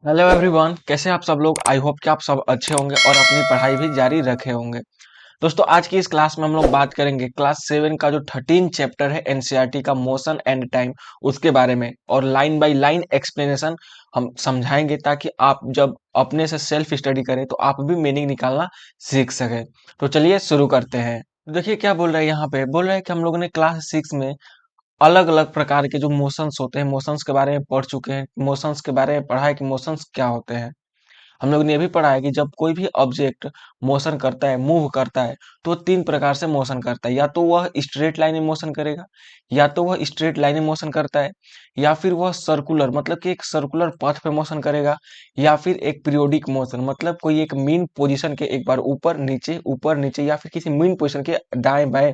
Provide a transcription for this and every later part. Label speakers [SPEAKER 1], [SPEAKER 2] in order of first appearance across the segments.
[SPEAKER 1] Hello everyone, कैसे हैं आप सब लोग। आई होप कि आप सब अच्छे होंगे और अपनी पढ़ाई भी जारी रखे होंगे। दोस्तों, आज की इस क्लास में हम लोग बात करेंगे क्लास 7 का जो 13 चैप्टर है एनसीईआरटी का मोशन एंड टाइम, उसके बारे में और लाइन बाय लाइन एक्सप्लेनेशन हम समझाएंगे ताकि आप जब अपने से सेल्फ स्टडी करें तो आप भी मीनिंग निकालना सीख सकें। तो चलिए शुरू करते हैं। देखिए क्या बोल रहे हैं यहाँ पे। बोल रहे हैं कि हम लोगों ने क्लास 6 में अलग अलग प्रकार के जो मोशंस होते हैं, मोशंस के बारे में पढ़ चुके हैं। मोशंस के बारे में पढ़ा है कि मोशंस क्या होते हैं। हम लोग ने ये भी पढ़ा है कि जब कोई भी ऑब्जेक्ट मोशन करता है, मूव करता है, तो 3 प्रकार से मोशन करता है। या तो वह स्ट्रेट लाइन में मोशन करेगा, या तो वह स्ट्रेट लाइन में मोशन करता है, या फिर वह सर्कुलर मतलब कि एक सर्कुलर पथ पे मोशन करेगा, या फिर एक पीरियोडिक मोशन मतलब कोई एक मीन पोजीशन के एक बार ऊपर नीचे या फिर किसी मीन पोजीशन के दाएं बाएं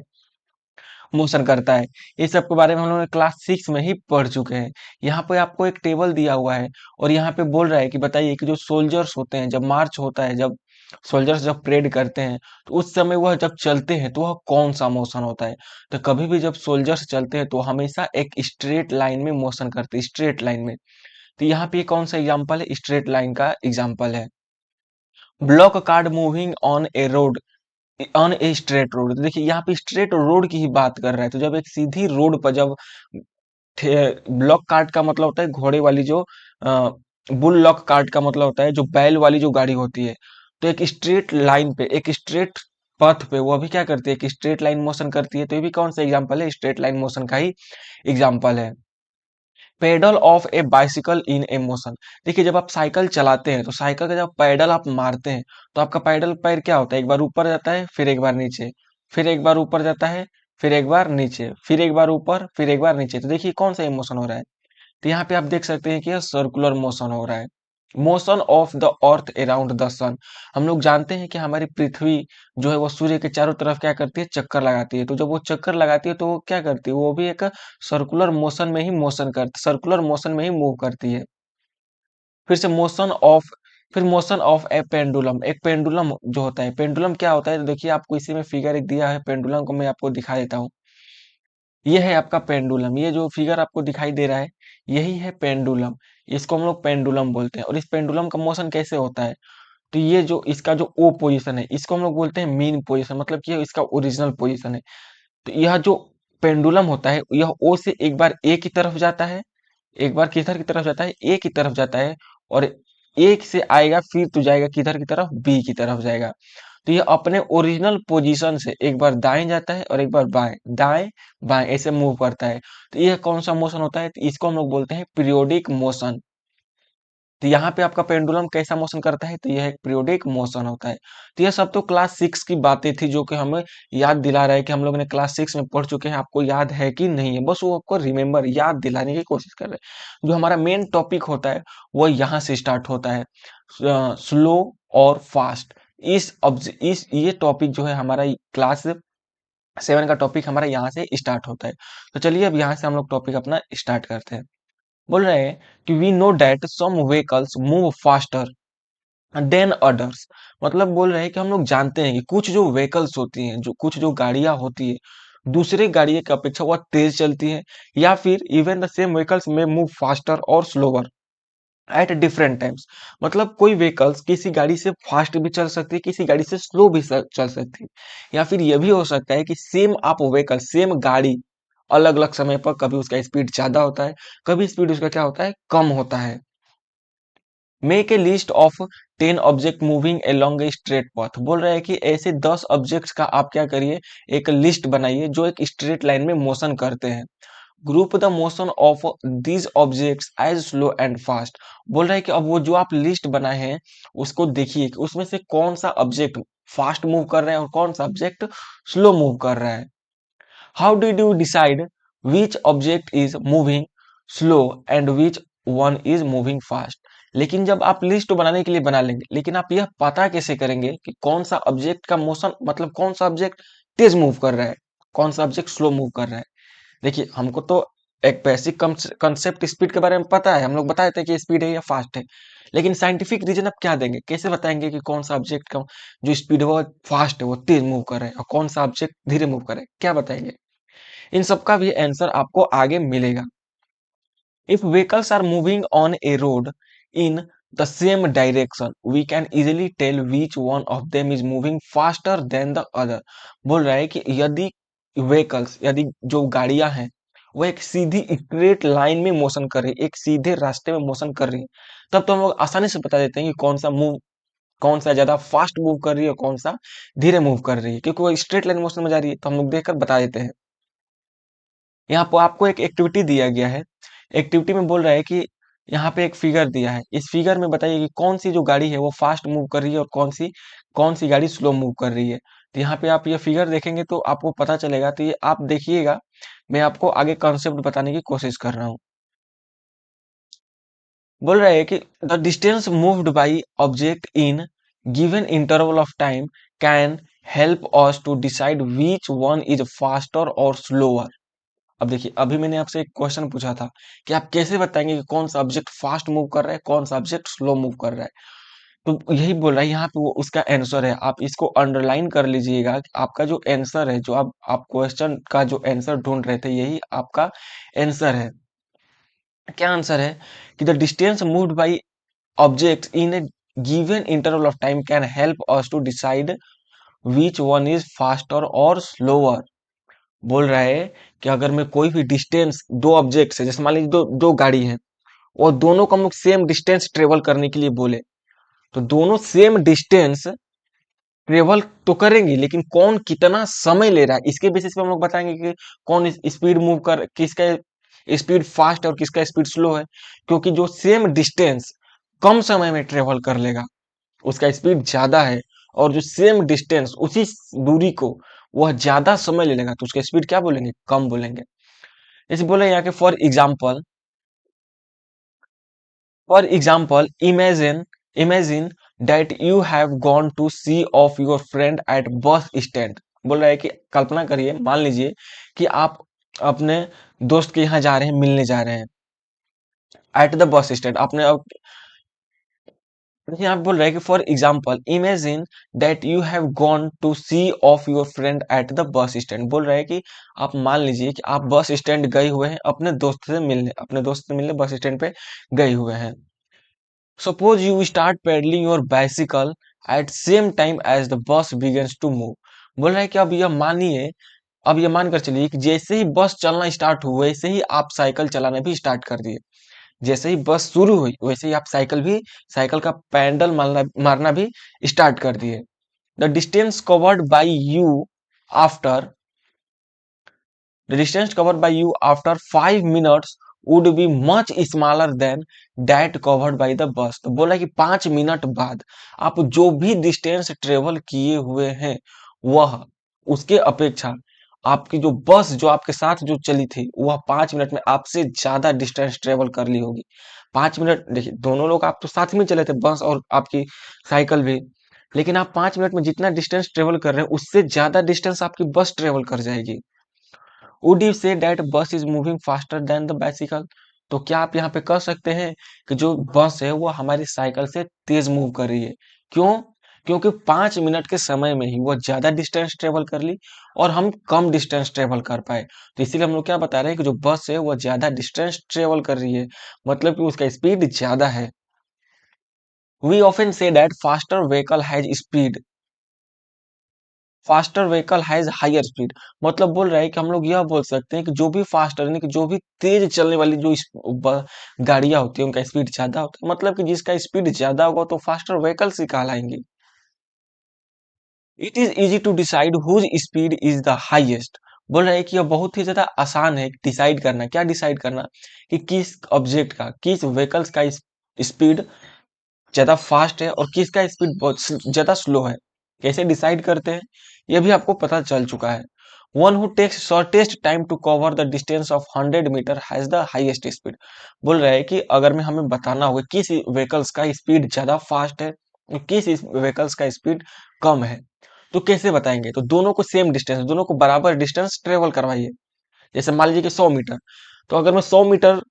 [SPEAKER 1] मोशन करता है। इस सब के बारे में हम लोग ने क्लास 6 में ही पढ़ चुके हैं। यहाँ पे आपको एक टेबल दिया हुआ है और यहाँ पे बोल रहा है कि बताइए कि जो सोल्जर्स होते हैं, जब मार्च होता है, जब सोल्जर्स जब परेड करते हैं, तो उस समय वह जब चलते हैं तो वह कौन सा मोशन होता है। तो कभी भी जब सोल्जर्स चलते हैं तो हमेशा एक स्ट्रेट लाइन में मोशन करते हैं, स्ट्रेट लाइन में। तो यहाँ पे कौन सा एग्जाम्पल है, स्ट्रेट लाइन का एग्जाम्पल है। Block card moving on a road, on a straight road. तो देखिए यहाँ पे स्ट्रेट रोड की ही बात कर रहा है। तो जब एक सीधी रोड पर जब ब्लॉक कार्ट का मतलब होता है घोड़े वाली जो बुल लॉक कार्ट का मतलब होता है जो बैल वाली जो गाड़ी होती है। तो एक स्ट्रेट लाइन पे, एक स्ट्रेट पथ पे वो भी क्या करती है, एक स्ट्रेट लाइन मोशन करती है। तो ये भी कौन सा एग्जांपल है, स्ट्रेट लाइन मोशन का ही एग्जांपल है। Pedal of A bicycle in A motion. देखिए जब आप साइकिल चलाते हैं तो साइकिल का जब पैडल आप मारते हैं तो आपका पैडल पैर क्या होता है, एक बार ऊपर जाता है, फिर एक बार नीचे, फिर एक बार ऊपर जाता है, फिर एक बार नीचे, फिर एक बार ऊपर, फिर एक बार नीचे। तो देखिए कौन सा इमोशन हो रहा है। तो यहाँ पे आप देख सकते हैं कि यह सर्कुलर मोशन हो रहा है। Motion of the earth around the sun. हम लोग जानते हैं कि हमारी पृथ्वी जो है वो सूर्य के चारों तरफ क्या करती है, चक्कर लगाती है। तो जब वो चक्कर लगाती है तो वो क्या करती है, वो भी एक सर्कुलर मोशन में ही मूव करती है। फिर से मोशन ऑफ, फिर मोशन ऑफ ए पेंडुलम। एक पेंडुलम जो होता है, पेंडुलम क्या होता है, तो देखिए आपको इसी में फिगर एक दिया है पेंडुलम को, मैं आपको दिखा देता हूँ। ये है आपका पेंडुलम, ये जो फिगर आपको दिखाई दे रहा है यही है पेंडुलम। इसको हम लोग पेंडुलम बोलते हैं। और इस पेंडुलम का मोशन कैसे होता है, तो ये जो इसका जो ओ पोजीशन है इसको हम लोग बोलते हैं मीन पोजीशन, मतलब कि ये इसका ओरिजिनल पोजीशन है। तो यह जो पेंडुलम होता है यह ओ से एक बार ए की तरफ जाता है, एक बार किधर की तरफ जाता है, ए की तरफ जाता है, और एक से आएगा फिर तो जाएगा किधर की तरफ, बी की तरफ जाएगा। तो ये अपने ओरिजिनल पोजीशन से एक बार दाएं जाता है और एक बार बाएं, दाएं बाएं ऐसे मूव करता है। तो ये कौन सा मोशन होता है, तो इसको हम लोग बोलते हैं पीरियोडिक मोशन। तो यहाँ पे आपका पेंडुलम कैसा मोशन करता है, तो यह एक पीरियोडिक मोशन होता है। तो यह सब तो क्लास 6 की बातें थी जो कि हमें याद दिला रहा है कि हम लोग ने क्लास 6 में पढ़ चुके हैं। आपको याद है कि नहीं है, बस वो आपको रिमेम्बर याद दिलाने की कोशिश कर रहे हैं। जो हमारा मेन टॉपिक होता है वो यहाँ से स्टार्ट होता है, स्लो और फास्ट। इस ये टॉपिक जो है हमारा क्लास 7 का टॉपिक हमारा यहाँ से स्टार्ट होता है। तो चलिए अब यहाँ से हम लोग टॉपिक अपना स्टार्ट करते हैं। बोल रहे हैं कि we know that some vehicles move faster than others. मतलब बोल रहे हैं कि हम लोग जानते हैं कि कुछ जो व्हीकल्स होती हैं, जो कुछ जो गाड़ियां होती है, दूसरे गाड़ियों की अपेक्षा वह तेज चलती है, या फिर इवन द सेम व्हीकल्स में मूव फास्टर और स्लोवर एट डिफरेंट टाइम्स। मतलब कोई व्हीकल्स किसी गाड़ी से फास्ट भी चल सकती है, किसी गाड़ी से स्लो भी चल सकती है। या फिर यह भी हो सकता है कि सेम आप व्हीकल, सेम गाड़ी अलग अलग समय पर कभी उसका स्पीड ज्यादा होता है, कभी स्पीड उसका क्या होता है, कम होता है। Make a list of 10 object moving along a straight path. बोल रहा है कि ऐसे 10 ऑब्जेक्ट्स का आप क्या करिए, एक लिस्ट बनाइए जो एक स्ट्रेट लाइन में मोशन करते हैं। Group the motion of these objects as slow and fast. बोल रहा है कि अब वो जो आप लिस्ट बनाए हैं उसको देखिए कि उसमें से कौन सा ऑब्जेक्ट फास्ट मूव कर रहा है और कौन सा ऑब्जेक्ट स्लो मूव कर रहा है। How did you decide which object is moving slow and which one is moving fast. लेकिन जब आप लिस्ट बनाने के लिए बना लेंगे, लेकिन आप यह पता कैसे करेंगे कि कौन सा ऑब्जेक्ट का मोशन, मतलब कौन सा ऑब्जेक्ट तेज मूव कर रहा है, कौन सा ऑब्जेक्ट स्लो मूव कर रहा है। देखिए हमको तो एक बेसिक कंसेप्ट स्पीड के बारे में पता है, हम लोग बता देते हैं कि स्पीड है या फास्ट है। लेकिन साइंटिफिक रीजन आप क्या देंगे, कैसे बताएंगे कि कौन सा ऑब्जेक्ट का जो स्पीड है वो फास्ट है, वो तेज मूव कर रहा है, और कौन सा ऑब्जेक्ट धीरे मूव कर रहा है, क्या बताएंगे। इन सब का भी आंसर आपको आगे मिलेगा। If vehicles are moving on a road in the same direction, we can easily tell which one of them is moving faster than the other। बोल रहा है कि यदि व्हीकल्स, यदि जो गाड़ियां हैं वो एक सीधी स्ट्रेट लाइन में मोशन कर रही है, एक सीधे रास्ते में मोशन कर रही है, तब तो हम लोग आसानी से बता देते हैं कि कौन सा ज्यादा फास्ट मूव कर रही है और कौन सा धीरे मूव कर रही है, क्योंकि वो स्ट्रेट लाइन मोशन में जा रही है तो हम लोग देखकर बता देते हैं। यहाँ पर आपको एक एक्टिविटी दिया गया है। एक्टिविटी में बोल रहा है कि यहाँ पे एक फिगर दिया है, इस फिगर में बताइए कि कौन सी जो गाड़ी है वो फास्ट मूव कर रही है और कौन सी गाड़ी स्लो मूव कर रही है। तो यहाँ पे आप ये फिगर देखेंगे तो आपको पता चलेगा, तो ये आप देखिएगा, मैं आपको आगे कॉन्सेप्ट बताने की कोशिश कर रहा हूँ। बोल रहा है कि the distance moved by object in given interval of time can help us to decide which one is faster और स्लोअर। अब देखिए, अभी मैंने आपसे एक क्वेश्चन पूछा था कि आप कैसे बताएंगे कि कौन सा ऑब्जेक्ट फास्ट मूव कर रहा है, कौन सा ऑब्जेक्ट स्लो मूव कर रहा है। तो यही बोल रहा है यहाँ पे, वो उसका आंसर है। आप इसको अंडरलाइन कर लीजिएगा कि आपका जो आंसर है, जो आप क्वेश्चन का जो आंसर ढूंढ रहे थे, यही आपका आंसर है। क्या आंसर है कि the distance moved by object in a given interval of time can help us to decide which one is faster और स्लोअर। बोल रहा है कि अगर मैं कोई भी डिस्टेंस, दो ऑब्जेक्ट्स है, जैसे मान लीजिए दो दो गाड़ी है और दोनों को हम लोग सेम डिस्टेंस ट्रेवल करने के लिए बोले, तो दोनों सेम डिस्टेंस ट्रेवल तो करेंगे, लेकिन कौन कितना समय ले रहा है इसके बेसिस पे हम लोग बताएंगे कि कौन स्पीड मूव कर, किसका स्पीड फास्ट और किसका स्पीड स्लो है। क्योंकि जो सेम डिस्टेंस कम समय में ट्रेवल कर लेगा उसका स्पीड ज्यादा है, और जो सेम डिस्टेंस उसी दूरी को वह ज्यादा समय ले लेगा तो उसका स्पीड क्या बोलेंगे, कम बोलेंगे। जैसे बोले यहाँ के for example imagine that you have gone to see off your friend at bus stand. बोल रहा है कि कल्पना करिए, मान लीजिए कि आप अपने दोस्त के यहाँ जा रहे हैं, मिलने जा रहे हैं एट द बस स्टैंड। आपने यहाँ पे बोल रहा है कि for example imagine that you have gone to see off your friend at the bus stand. बोल रहा है कि आप मान लीजिए कि आप बस स्टैंड गए हुए हैं अपने दोस्त से मिलने बस स्टैंड पे गए हुए हैं। Suppose you start pedalling your bicycle at same time as the bus begins to move. बोल रहा है कि अब ये मानकर चलिए कि जैसे ही बस चलना स्टार्ट हुआ वैसे ही आप साइकिल चलाना भी स्टार्ट कर दिए। जैसे ही बस शुरू हुई वैसे ही आप साइकिल का पैडल मारना भी स्टार्ट कर दिए। The distance covered by you after The distance covered by you after 5 minutes would be much smaller than that covered by the bus। तो बोला कि 5 मिनट बाद आप जो भी डिस्टेंस ट्रेवल किए हुए हैं वह उसके अपेक्षा आपकी जो बस जो आपके साथ जो चली थी वह 5 मिनट में आपसे ज्यादा डिस्टेंस ट्रेवल कर ली होगी। 5 मिनट, देखिए दोनों लोग आप तो साथ में चले थे, बस और आपकी साइकिल भी, लेकिन आप 5 मिनट में जितना डिस्टेंस ट्रेवल कर रहे हैं उससे ज्यादा डिस्टेंस आपकी बस ट्रेवल कर जाएगी। वुड यू से दैट बस is moving faster than the bicycle. तो क्या आप यहाँ पे कह सकते हैं कि जो बस है वो हमारी साइकिल से तेज मूव कर रही है। क्यों? क्योंकि 5 मिनट के समय में ही वो ज्यादा डिस्टेंस ट्रेवल कर ली और हम कम डिस्टेंस ट्रेवल कर पाए। तो इसीलिए हम लोग क्या बता रहे हैं कि जो बस है वो ज्यादा डिस्टेंस ट्रेवल कर रही है, मतलब कि उसका स्पीड ज्यादा है। We often say that faster vehicle has higher speed. मतलब बोल रहा है कि हम लोग यह बोल सकते हैं कि जो भी फास्टर यानी कि जो भी तेज चलने वाली जो गाड़ियां होती है उनका स्पीड ज्यादा होता है, मतलब कि जिसका स्पीड ज्यादा होगा तो फास्टर व्हीकल्स ही कहलाएंगे। It is easy to decide whose speed is the highest. बोल रहा है कि यह बहुत ही ज्यादा आसान है डिसाइड करना। क्या डिसाइड करना? कि किस ऑब्जेक्ट का, किस व्हीकल्स का स्पीड ज्यादा फास्ट है और किसका स्पीड बहुत ज्यादा स्लो है। कैसे डिसाइड करते हैं यह भी आपको पता चल चुका है। One who takes shortest time to cover the distance of 100 metre has the highest speed. बोल रहा है कि अगर में हमें बताना होगा किस व्हीकल्स का स्पीड ज्यादा फास्ट है और किस व्हीकल्स का स्पीड कम है, तो कैसे बताएंगे? तो दोनों को सेम डिस्टेंस, दोनों को बराबर डिस्टेंस ट्रेवल करवाइए। जैसे मान लीजिए कि 100 मीटर, तो अगर मैं 100 मीटर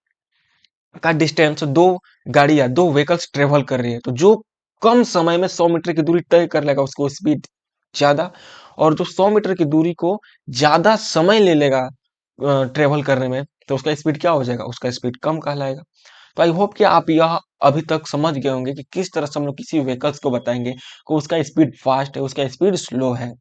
[SPEAKER 1] का डिस्टेंस दो व्हीकल्स ट्रेवल कर रही है, तो जो कम समय में 100 मीटर की दूरी तय कर लेगा उसको स्पीड ज्यादा, और जो 100 मीटर की दूरी को ज्यादा समय ले लेगा ट्रेवल करने में तो उसका स्पीड क्या हो जाएगा, उसका स्पीड कम कहलाएगा। तो आई होप कि आप यह अभी तक समझ गए होंगे कि किस तरह से हम लोग किसी व्हीकल्स को बताएंगे कि उसका स्पीड फास्ट है, उसका स्पीड स्लो है।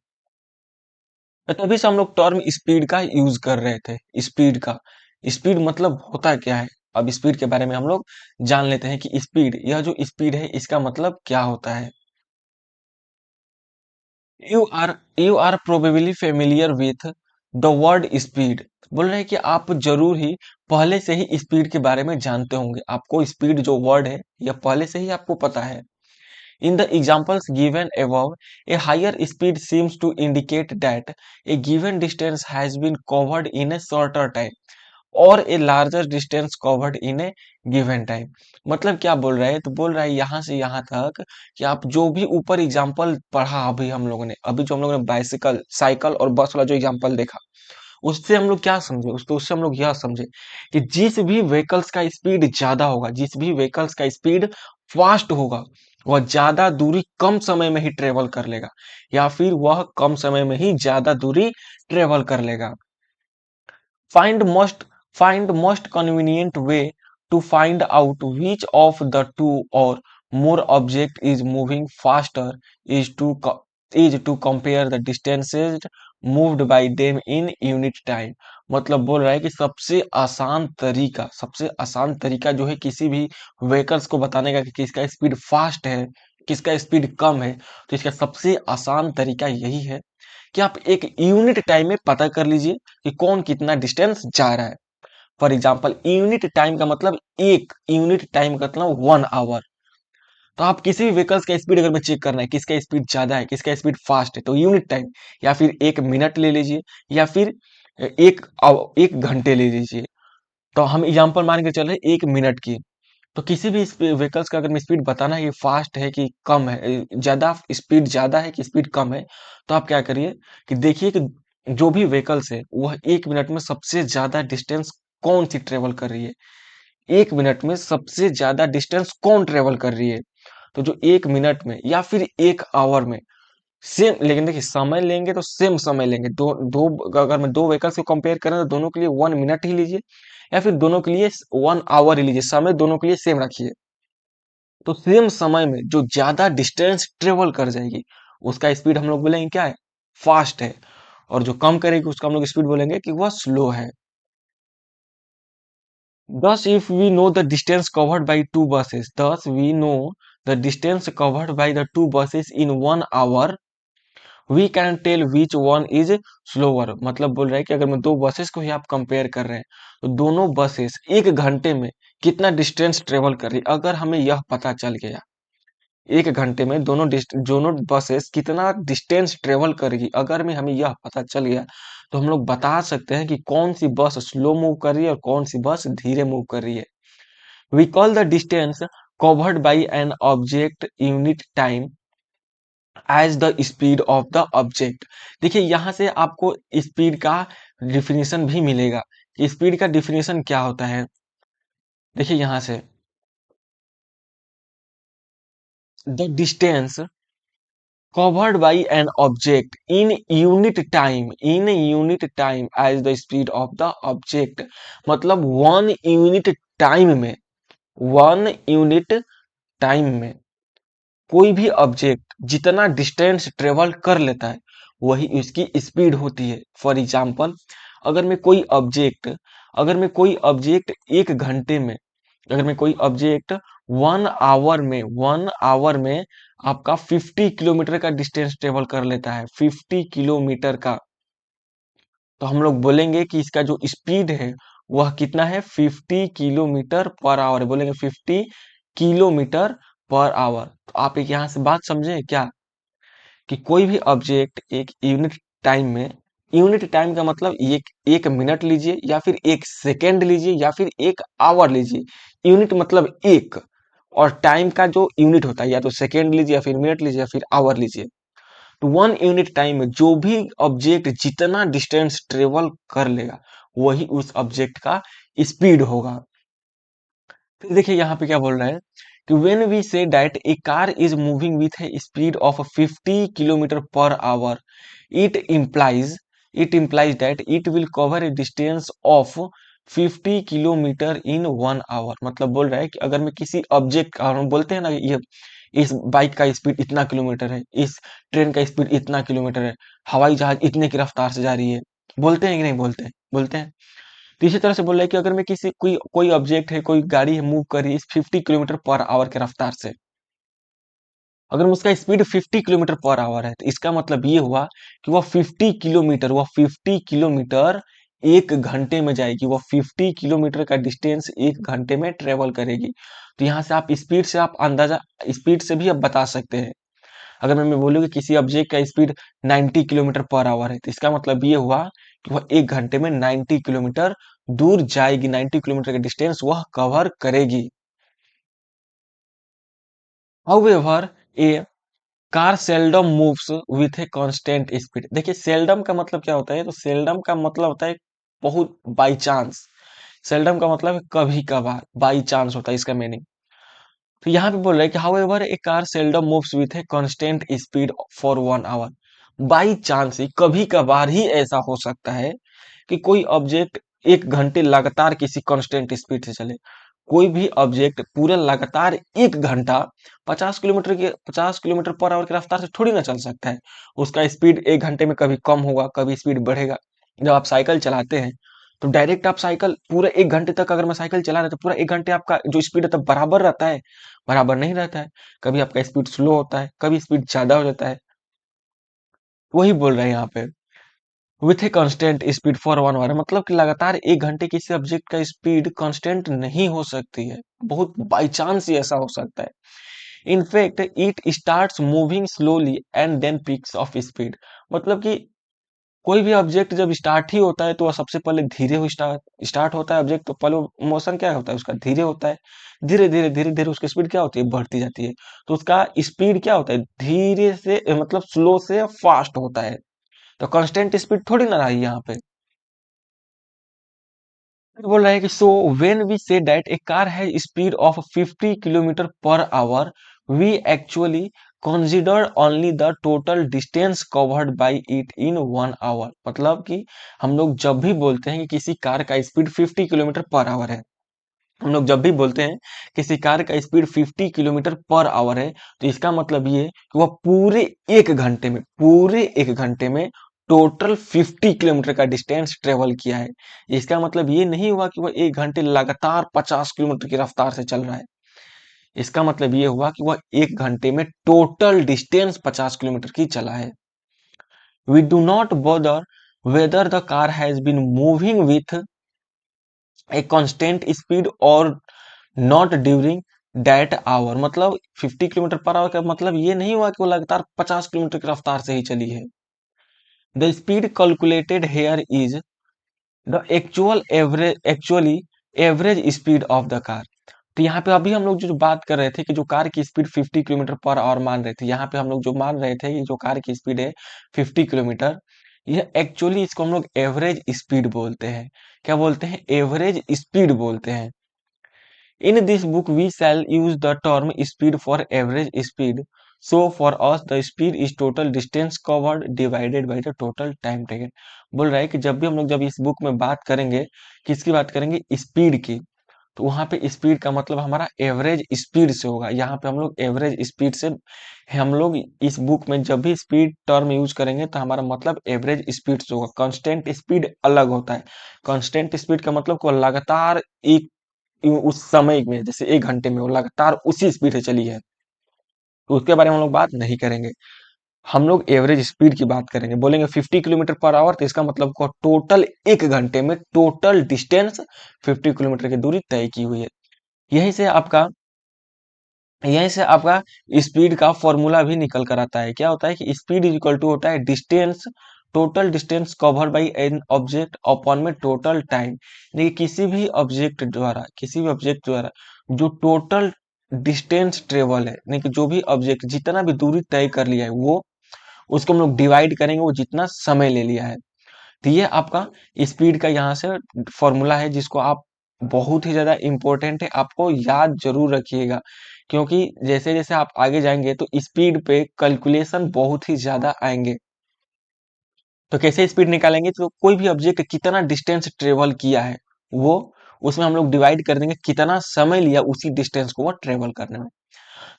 [SPEAKER 1] तो तभी से हम लोग टर्म स्पीड का यूज कर रहे थे। स्पीड का स्पीड मतलब होता क्या है, अब स्पीड के बारे में हम लोग जान लेते हैं कि स्पीड, यह जो स्पीड है इसका मतलब क्या होता है। You are you are probably familiar with the word speed. बोल रहे हैं कि आप जरूर ही पहले से ही स्पीड के बारे में जानते होंगे, आपको स्पीड जो वर्ड है यह पहले से ही आपको पता है। In the examples given above, a higher speed seems to indicate that a given distance has been covered in a shorter time और a larger distance covered in a given time। मतलब क्या बोल रहा है, तो बोल रहा है यहाँ से यहाँ तक कि आप जो भी ऊपर एग्जाम्पल पढ़ा, अभी हम लोगों ने, अभी जो हम लोगों ने बाइसिकल, साइकिल और बस वाला जो एग्जाम्पल देखा, उससे हम लोग क्या समझे, उससे हम लोग यह समझे कि जिस भी व्हीकल्स का स्पीड ज्यादा होगा, जिस भी व्हीकल्स का स्पीड फास्ट होगा, वह ज्यादा दूरी कम समय में ही ट्रेवल कर लेगा, या फिर वह कम समय में ही ज्यादा दूरी ट्रेवल कर लेगा। Find most find most convenient way to find out which of the two or more object is moving faster is to compare the distances moved by them in unit time। मतलब बोल रहा है कि सबसे आसान तरीका जो है किसी भी व्हीकल्स को बताने का कि किसका स्पीड फास्ट है, किसका स्पीड कम है, तो इसका सबसे आसान तरीका यही है कि आप एक यूनिट टाइम में पता कर लीजिए कि कौन कितना डिस्टेंस जा रहा है। फॉर एग्जाम्पल यूनिट टाइम का मतलब, एक यूनिट टाइम का मतलब 1 आवर। तो आप किसी भी व्हीकल्स का स्पीड अगर में चेक करना है किसका स्पीड ज्यादा है, किसका स्पीड फास्ट है, तो यूनिट टाइम, या फिर 1 मिनट ले लीजिए, या फिर एक घंटे ले लीजिए। तो हम एग्जाम्पल मान के चल रहे हैं 1 मिनट की। तो किसी भी व्हीकल्स का अगर मैं स्पीड बताना है कि फास्ट है कि कम है, ज्यादा स्पीड ज्यादा है कि स्पीड कम है, तो आप क्या करिए कि देखिए कि जो भी व्हीकल्स है वह 1 मिनट में सबसे ज्यादा डिस्टेंस कौन सी ट्रेवल कर रही है, 1 मिनट में सबसे ज्यादा डिस्टेंस कौन ट्रेवल कर रही है। तो जो 1 मिनट में या फिर 1 आवर में सेम, लेकिन देखिए समय लेंगे तो सेम समय लेंगे, दो दो अगर मैं दो व्हीकल्स को कंपेयर करें तो दोनों के लिए 1 मिनट ही लीजिए, या फिर दोनों के लिए 1 आवर ही लीजिए, समय दोनों के लिए सेम रखिए। तो सेम समय में जो ज्यादा डिस्टेंस ट्रेवल कर जाएगी उसका स्पीड हम लोग बोलेंगे क्या है, फास्ट है, और जो कम करेगी उसका हम लोग स्पीड बोलेंगे कि वह स्लो है। Thus we know the distance covered by the two buses in 1 hour, we can tell which one is slower। मतलब बोल रहा है कि अगर मैं दो बसेस को ही आप कंपेयर कर रहे हैं तो दोनों बसेस 1 घंटे में कितना डिस्टेंस ट्रेवल कर रही है, अगर हमें यह पता चल गया 1 घंटे में दोनों बसेस कितना डिस्टेंस ट्रेवल करेगी, अगर में हमें यह पता चल गया, तो हम लोग बता सकते हैं कि कौन सी बस स्लो मूव कर रही है और कौन सी बस धीरे मूव कर रही है। We call the distance covered by an object unit time as the speed of the object. देखिए यहां से आपको स्पीड का डिफिनेशन भी मिलेगा कि स्पीड का डिफिनेशन क्या होता है। देखिए यहां से, the distance covered by an object in unit time as the speed of the object। मतलब 1 यूनिट टाइम में कोई भी ऑब्जेक्ट जितना डिस्टेंस ट्रेवल कर लेता है वही उसकी स्पीड होती है। फॉर एग्जाम्पल, अगर मैं कोई ऑब्जेक्ट अगर मैं कोई ऑब्जेक्ट 1 घंटे में, अगर मैं कोई ऑब्जेक्ट 1 आवर में आपका 50 किलोमीटर का डिस्टेंस ट्रेवल कर लेता है, 50 किलोमीटर का, तो हम लोग बोलेंगे कि इसका जो स्पीड है वह कितना है, 50 किलोमीटर पर आवर, बोलेंगे 50 किलोमीटर पर आवर। तो आप एक यहाँ से बात समझे क्या, कि कोई भी ऑब्जेक्ट एक यूनिट टाइम का मतलब एक मिनट लीजिए, या फिर 1 सेकेंड लीजिए, या फिर 1 आवर लीजिए। यूनिट मतलब एक, और टाइम का जो यूनिट होता है या तो सेकेंड लीजिए, या फिर मिनट लीजिए, या फिर आवर लीजिए। तो 1 यूनिट टाइम में जो भी ऑब्जेक्ट जितना डिस्टेंस ट्रेवल कर लेगा वही उस ऑब्जेक्ट का स्पीड होगा। फिर देखिए यहाँ पे क्या बोल रहा है कि when we say that a car is moving with a speed of 50 kilometre per hour, it implies it implies that it will cover a distance of 50 kilometre in 1 hour. मतलब बोल रहा है कि अगर मैं किसी ऑब्जेक्ट का, हम बोलते हैं ना ये इस बाइक का स्पीड इतना किलोमीटर है, इस ट्रेन का स्पीड इतना किलोमीटर है, हवाई जहाज इतने की रफ्तार से जा रही है, बोलते हैं कि नहीं बोलते हैं, बोलते हैं। तो इसी तरह से बोल रहा है कि अगर मैं किसी कोई कोई ऑब्जेक्ट है, कोई गाड़ी है, मूव कर रही है इस 50 किलोमीटर पर आवर के रफ्तार से, अगर उसका स्पीड 50 किलोमीटर पर आवर है, तो इसका मतलब ये हुआ कि वह 50 किलोमीटर 1 घंटे में जाएगी। वह 50 किलोमीटर का डिस्टेंस 1 घंटे में ट्रेवल करेगी। तो यहाँ से आप स्पीड से आप अंदाजा, स्पीड से भी आप बता सकते हैं। अगर मैं बोलूँ कि किसी ऑब्जेक्ट का स्पीड 90 किलोमीटर पर आवर है, तो इसका मतलब ये हुआ कि वह 1 घंटे में 90 किलोमीटर दूर जाएगी, 90 किलोमीटर का डिस्टेंस वह कवर करेगी। However a car seldom moves with a constant speed. देखिए सेल्डम का मतलब क्या होता है, तो सेल्डम का मतलब होता है बहुत बाई चांस। सेल्डम का मतलब है कभी कभार, बाई चांस होता है इसका मीनिंग। तो यहाँ पे बोल रहा है कि however a car seldom moves with a constant speed for 1 hour. By chance ही, कभी कभार ही ऐसा हो सकता है कि कोई ऑब्जेक्ट 1 घंटे लगातार किसी कांस्टेंट स्पीड से चले। कोई भी ऑब्जेक्ट पूरा लगातार 1 घंटा 50 किलोमीटर पर आवर की रफ्तार से थोड़ी ना चल सकता है। उसका स्पीड 1 घंटे में कभी कम होगा, कभी स्पीड बढ़ेगा। जब आप साइकिल चलाते हैं तो डायरेक्ट आप साइकिल पूरा 1 घंटे तक, अगर मैं साइकिल चला रहा तो पूरा 1 घंटे आपका जो स्पीड है तब बराबर रहता है, बराबर नहीं रहता है। कभी आपका स्पीड स्लो होता है, कभी स्पीड ज्यादा हो जाता है। वही बोल रहे हैं यहाँ पे, with a constant speed for 1 hour, मतलब कि लगातार 1 घंटे किसी ऑब्जेक्ट का स्पीड कांस्टेंट नहीं हो सकती है, बहुत बाई चांस ही ऐसा हो सकता है। In fact it starts moving slowly and then picks off speed. मतलब कि कोई भी ऑब्जेक्ट जब स्टार्ट ही होता है तो वह सबसे पहले धीरे हो स्टार्ट स्टार्ट होता है ऑब्जेक्ट, तो पहले मोशन क्या होता है उसका, धीरे होता है। धीरे धीरे उसकी स्पीड क्या होती है, बढ़ती जाती है। तो उसका स्पीड क्या होता है, धीरे से मतलब स्लो से फास्ट होता है। तो कांस्टेंट स्पीड थोड़ी ना रही यहाँ पे। फिर बोल रहा है कि so when we say that a car has speed of 50 kilometre per hour, we actually consider only the total distance covered by it in 1 hour. मतलब कि हम लोग जब भी बोलते हैं कि किसी कार का स्पीड 50 किलोमीटर पर आवर है, हम लोग जब भी बोलते हैं किसी कार का स्पीड 50 किलोमीटर पर आवर है, तो इसका मतलब ये कि वह पूरे 1 घंटे में टोटल 50 किलोमीटर का डिस्टेंस ट्रेवल किया है। इसका मतलब ये नहीं हुआ कि वह 1 घंटे लगातार 50 किलोमीटर की रफ्तार से चल रहा है। इसका मतलब ये हुआ कि वह 1 घंटे में टोटल डिस्टेंस 50 किलोमीटर की चला है। We do not bother whether the car has been moving with a constant speed और नॉट ड्यूरिंग दैट आवर। मतलब 50 किलोमीटर पर आवर का मतलब ये नहीं हुआ कि वो लगातार 50 किलोमीटर की रफ्तार से ही चली है। The speed calculated here is the actually average speed of the car. तो यहाँ पे अभी हम लोग जो बात कर रहे थे कि जो कार की स्पीड 50 किलोमीटर पर आवर मान रहे थे, यहाँ पे हम लोग जो मान रहे थे कि जो कार की स्पीड है 50 किलोमीटर, ये एक्चुअली इसको हम लोग एवरेज स्पीड बोलते हैं। क्या बोलते हैं, एवरेज स्पीड बोलते हैं। In this book, we shall use the term speed for average speed. So for us, the speed is total distance covered divided by the total time taken. बोल रहा है कि जब भी हम लोग जब इस बुक में बात करेंगे, किसकी बात करेंगे, स्पीड की, तो वहां पे स्पीड का मतलब हमारा एवरेज स्पीड से होगा। यहाँ पे हम लोग एवरेज स्पीड से, हम लोग इस बुक में जब भी स्पीड टर्म यूज करेंगे तो हमारा मतलब एवरेज स्पीड से होगा। कांस्टेंट स्पीड अलग होता है। कांस्टेंट स्पीड का मतलब को लगातार एक उस समय में, जैसे 1 घंटे में वो लगातार उसी स्पीड से चली है, तो उसके बारे में हम लोग बात नहीं करेंगे। हम लोग एवरेज स्पीड की बात करेंगे। बोलेंगे 50 किलोमीटर पर आवर, तो इसका मतलब को टोटल 1 घंटे में टोटल डिस्टेंस 50 किलोमीटर की दूरी तय की हुई है। यहीं से आपका यहीं से आपका स्पीड का फॉर्मूला भी निकल कर आता है। क्या होता है कि स्पीड इज इक्वल टू होता है distance, total distance covered bye an object upon में टोटल टाइम। यानी कि किसी भी ऑब्जेक्ट द्वारा जो टोटल डिस्टेंस ट्रेवल है, यानी कि जो भी ऑब्जेक्ट जितना भी दूरी तय कर लिया है वो, उसको हम लोग डिवाइड करेंगे वो जितना समय ले लिया है। तो ये आपका स्पीड का यहाँ से फॉर्मूला है, जिसको आप बहुत ही ज्यादा इंपॉर्टेंट है, आपको याद जरूर रखिएगा। क्योंकि जैसे जैसे आप आगे जाएंगे तो स्पीड पे कैलकुलेशन बहुत ही ज्यादा आएंगे। तो कैसे स्पीड निकालेंगे, तो कोई भी ऑब्जेक्ट कितना डिस्टेंस ट्रेवल किया है, वो उसमें हम लोग डिवाइड कर देंगे कितना समय लिया उसी डिस्टेंस को वो ट्रेवल करने में।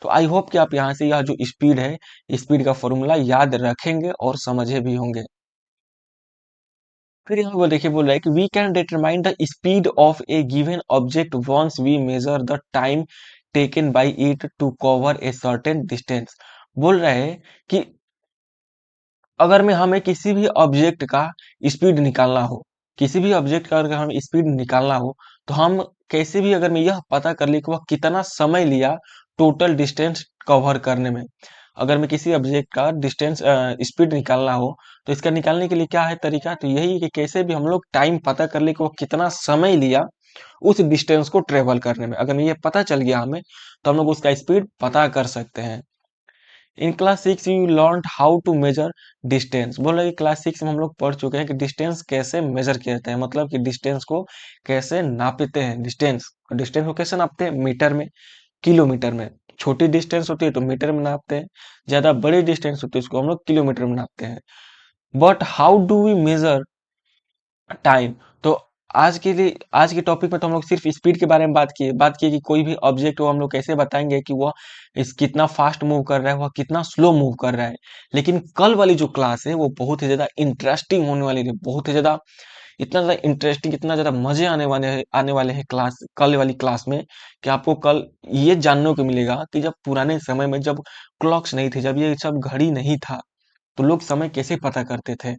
[SPEAKER 1] तो आई होप कि आप यहाँ से यह जो स्पीड है, स्पीड का फॉर्मूला याद रखेंगे और समझे भी होंगे। फिर यहाँ वो देखिए बोल रहा है कि we can determine the speed of a given object once we measure the time taken by it to cover a certain distance. बोल रहे हैं कि अगर में हमें किसी भी ऑब्जेक्ट का स्पीड निकालना हो, किसी भी ऑब्जेक्ट का अगर हमें स्पीड निकालना हो, तो हम कैसे भी अगर मैं यह पता कर ली कि वह कितना समय लिया टोटल डिस्टेंस कवर करने में। अगर मैं किसी ऑब्जेक्ट का डिस्टेंस स्पीड निकालना हो, तो इसका निकालने के लिए क्या है तरीका? तो यही है कि कैसे भी हम लोग टाइम पता कर ले कि वो कितना समय लिया उस डिस्टेंस को ट्रेवल करने में। अगर ये पता चल गया हमें, तो हम लोग उसका स्पीड पता कर सकते हैं। In class 6 you learn how to measure distance. बोल रहे क्लास 6 में हम लोग पढ़ चुके हैं कि डिस्टेंस कैसे मेजर किया जाता है, मतलब कि डिस्टेंस को कैसे नापते हैं। डिस्टेंस डिस्टेंस को कैसे नापते हैं? मीटर में, किलोमीटर में। छोटी डिस्टेंस होती है तो मीटर में नापते हैं, ज्यादा बड़ी डिस्टेंस होती है उसको हम लोग किलोमीटर में नापते हैं। But how do we measure time? तो आज के टॉपिक में तो हम लोग सिर्फ स्पीड के बारे में बात किए कि कोई भी ऑब्जेक्ट हो हम लोग कैसे बताएंगे कि वह इस कितना फास्ट मूव कर रहा है, वह कितना स्लो मूव कर रहा है। लेकिन कल वाली जो क्लास है वो बहुत ही ज्यादा इंटरेस्टिंग होने वाली है, बहुत ही ज्यादा, इतना ज्यादा इंटरेस्टिंग, इतना ज्यादा मजे आने वाले हैं क्लास, कल वाली क्लास में, कि आपको कल ये जानने को मिलेगा कि जब पुराने समय में जब क्लॉक्स नहीं थे, जब ये सब घड़ी नहीं था, तो लोग समय कैसे पता करते थे।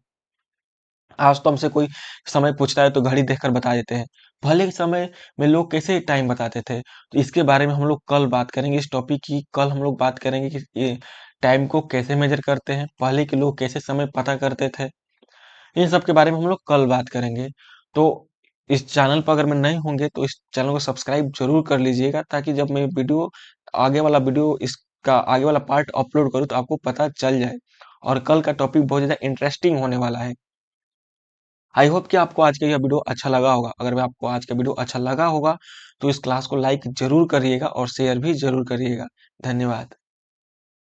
[SPEAKER 1] आज तो हमसे कोई समय पूछता है तो घड़ी देखकर बता देते हैं। पहले के समय में लोग कैसे टाइम बताते थे, तो इसके बारे में हम लोग कल बात करेंगे। इस टॉपिक की कल हम लोग बात करेंगे कि ये टाइम को कैसे मेजर करते हैं, पहले के लोग कैसे समय पता करते थे। इन सब के बारे में हम लोग कल बात करेंगे। तो इस चैनल पर अगर मैं नए होंगे तो इस चैनल को सब्सक्राइब जरूर कर लीजिएगा, ताकि जब मैं वीडियो इसका आगे वाला पार्ट अपलोड करूँ तो आपको पता चल जाए। और कल का टॉपिक बहुत ज्यादा इंटरेस्टिंग होने वाला है। आई होप कि आपको आज का यह वीडियो अच्छा लगा होगा। अगर मैं आपको आज का वीडियो अच्छा लगा होगा तो इस क्लास को लाइक जरूर करिएगा और शेयर भी जरूर करिएगा। धन्यवाद।